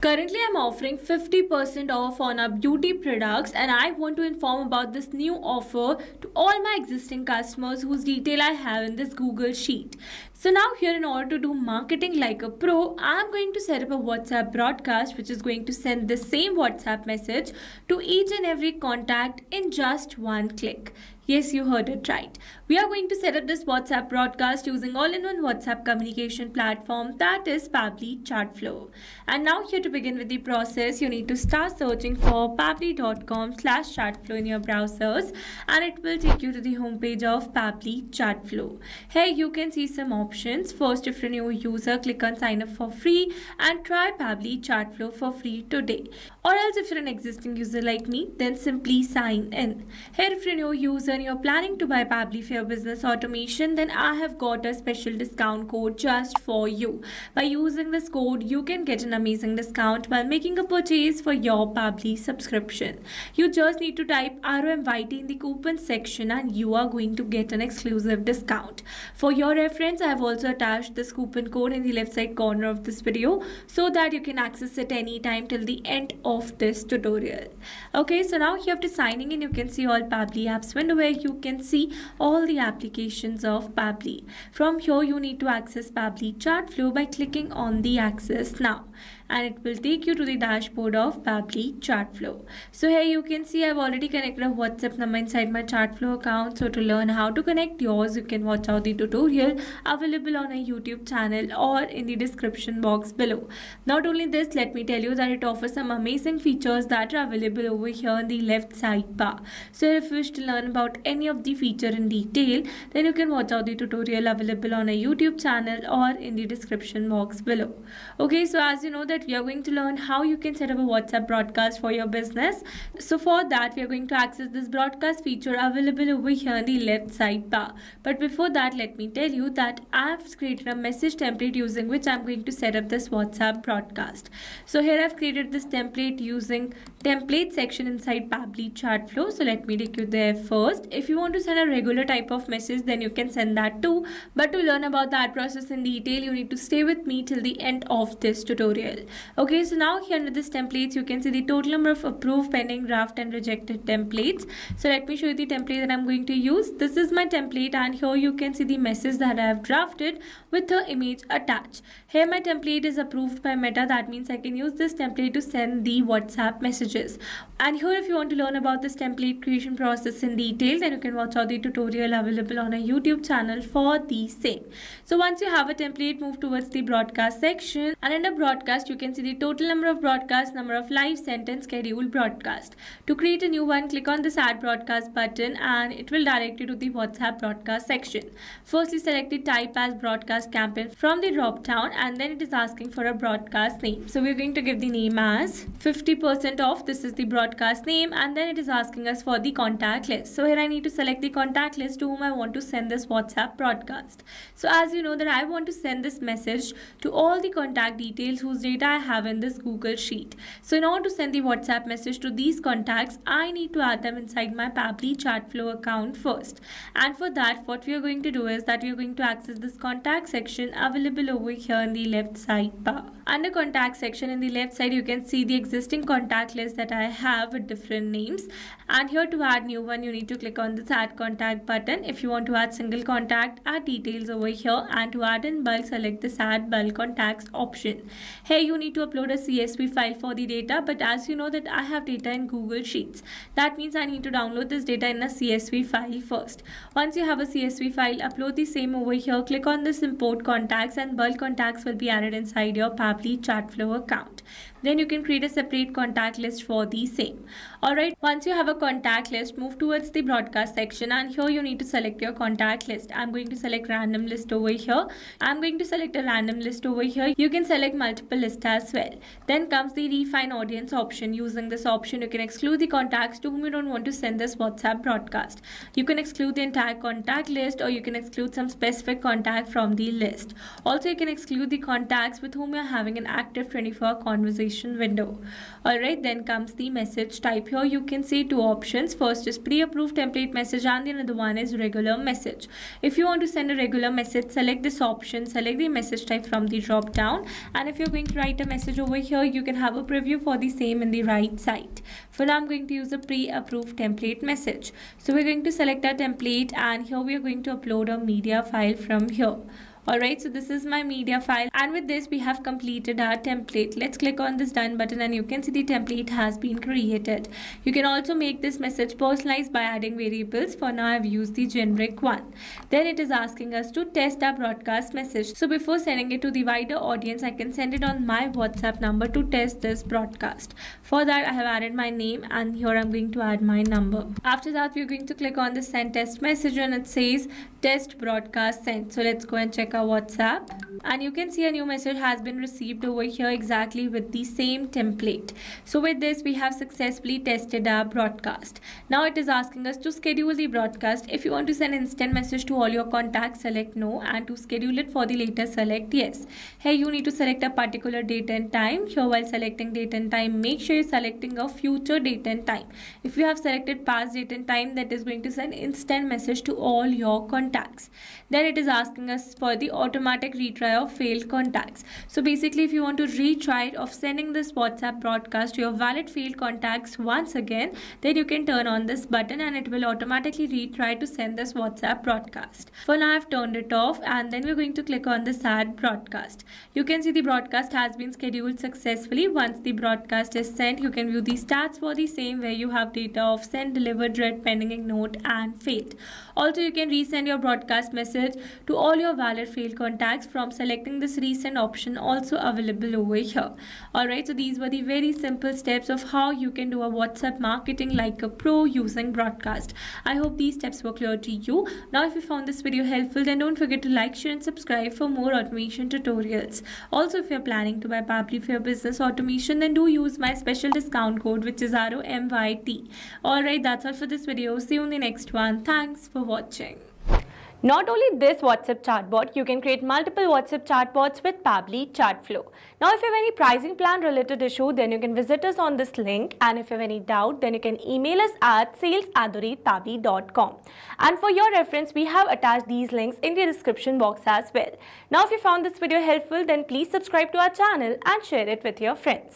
Currently, I'm offering 50% off on our beauty products, and I want to inform about this new offer to all my existing customers whose detail I have in this Google Sheet. So now here, in order to do marketing like a pro, I'm going to set up a WhatsApp broadcast which is going to send the same WhatsApp message to each and every contact in just one click. Yes, you heard it right. We are going to set up this WhatsApp broadcast using all-in-one WhatsApp communication platform, that is Pabbly Chatflow. And now here, to begin with the process, you need to start searching for pabbly.com/chatflow in your browsers, and it will take you to the homepage of Pabbly Chatflow. Here you can see some options. First, if you're a new user, click on sign up for free and try Pabbly Chatflow for free today. Or else, if you're an existing user like me, then simply sign in. Here, if you're a new user and you're planning to buy Pabbly for your business automation, then I have got a special discount code just for you. By using this code, you can get an amazing discount while making a purchase for your Pabbly subscription. You just need to type ROMYT in the coupon section and you are going to get an exclusive discount. For your reference, I have also attached this coupon code in the left side corner of this video so that you can access it anytime till the end of this tutorial. Okay, so now here after signing in, you can see all Pabbly apps window where you can see all the applications of Pabbly. From here, you need to access Pabbly Chatflow by clicking on the Access Now, and it will take you to the dashboard of Pabbly Chatflow. So here you can see I've already connected a WhatsApp number inside my Chatflow account. So to learn how to connect yours, you can watch out the tutorial available on a YouTube channel or in the description box below. Not only this, let me tell you that it offers some amazing features that are available over here in the left sidebar. So if you wish to learn about any of the feature in detail, then you can watch out the tutorial available on a YouTube channel or in the description box below. Okay, so as you know that we are going to learn how you can set up a WhatsApp broadcast for your business. So for that, we are going to access this broadcast feature available over here in the left sidebar. But before that, let me tell you that I've created a message template using which I'm going to set up this WhatsApp broadcast. So here I've created this template using template section inside Pabbly Chatflow. So let me take you there first. If you want to send a regular type of message, then you can send that too. But to learn about that process in detail, you need to stay with me till the end of this tutorial. Okay, so now here under this templates, you can see the total number of approved, pending, draft and rejected templates. So let me show you the template that I'm going to use. This is my template, and here you can see the message that I have drafted with the image attached. Here my template is approved by Meta. That means I can use this template to send the WhatsApp messages. And here, if you want to learn about this template creation process in detail, then you can watch out the tutorial available on a YouTube channel for the same. So once you have a template, move towards the broadcast section, and in the broadcast you can see the total number of broadcasts, number of live, sent and scheduled broadcast. To create a new one, click on this add broadcast button and it will direct you to the WhatsApp broadcast section. Firstly, select the type as broadcast campaign from the drop down, and then it is asking for a broadcast name. So we're going to give the name as 50% off. This is the broadcast name, and then it is asking us for the contact list. So here I need to select the contact list to whom I want to send this WhatsApp broadcast. So as you know that I want to send this message to all the contact details whose data I have in this Google Sheet. So in order to send the WhatsApp message to these contacts, I need to add them inside my Pabbly Chatflow account first. And for that, what we are going to do is that we are going to access this contact section available over here in the left sidebar. Under contact section in the left side, you can see the existing contact list that I have with different names. And here to add new one, you need to click on this add contact button. If you want to add single contact, add details over here, and to add in bulk, select this add bulk contacts option. Here you need to upload a CSV file for the data, but as you know that I have data in Google Sheets, that means I need to download this data in a CSV file first. Once you have a CSV file, upload the same over here, click on this import contacts, and bulk contacts will be added inside your Pabbly Chatflow account. Then you can create a separate contact list for the same. Alright, once you have a contact list, move towards the broadcast section, and here you need to select your contact list. I'm going to select random list over here. I'm going to select a random list over here. You can select multiple lists as well. Then comes the refine audience option. Using this option, you can exclude the contacts to whom you don't want to send this WhatsApp broadcast. You can exclude the entire contact list, or you can exclude some specific contact from the list. Also, you can exclude the contacts with whom you're having an active 24-hour conversation window. Alright, then comes the message type. Here you can see two options. First is pre-approved template message, and the other one is regular message. If you want to send a regular message, select this option, select the message type from the drop down, and if you're going to write write a message over here, you can have a preview for the same in the right side. For now, I'm going to use a pre-approved template message. So we're going to select our template, and here we are going to upload a media file from here. Alright, so this is my media file, and with this we have completed our template. Let's click on this done button, and you can see the template has been created. You can also make this message personalized by adding variables. For now, I've used the generic one. Then it is asking us to test our broadcast message. So before sending it to the wider audience, I can send it on my WhatsApp number to test this broadcast. For that, I have added my name, and here I'm going to add my number. After that, we're going to click on the send test message, and it says test broadcast sent. So let's go and check our WhatsApp, and you can see a new message has been received over here exactly with the same template. So with this, we have successfully tested our broadcast. Now it is asking us to schedule the broadcast. If you want to send instant message to all your contacts, select no, and to schedule it for the later, select yes. Here you need to select a particular date and time. Here, while selecting date and time, make sure you're selecting a future date and time. If you have selected past date and time, that is going to send instant message to all your contacts. Then it is asking us for the automatic retry of failed contacts. So basically, if you want to retry of sending this WhatsApp broadcast to your valid failed contacts once again, then you can turn on this button, and it will automatically retry to send this WhatsApp broadcast. For now, I've turned it off, and then we're going to click on the sad broadcast. You can see the broadcast has been scheduled successfully. Once the broadcast is sent, you can view the stats for the same, where you have data of sent, delivered, read, pending, ignored, and failed. Also, you can resend your broadcast message to all your valid failed contacts from selecting this resend option, also available over here. Alright, so these were the very simple steps of how you can do a WhatsApp marketing like a pro using broadcast. I hope these steps were clear to you. Now, if you found this video helpful, then don't forget to like, share, and subscribe for more automation tutorials. Also, if you're planning to buy Pabbly for your business automation, then do use my special discount code, which is ROMYT. Alright, that's all for this video. See you in the next one. Thanks for watching. Not only this WhatsApp chatbot, you can create multiple WhatsApp chatbots with Pabbly Chatflow. Now, if you have any pricing plan related issue, then you can visit us on this link, and if you have any doubt, then you can email us at sales@pabbly.com. And for your reference, we have attached these links in the description box as well. Now, if you found this video helpful, then please subscribe to our channel and share it with your friends.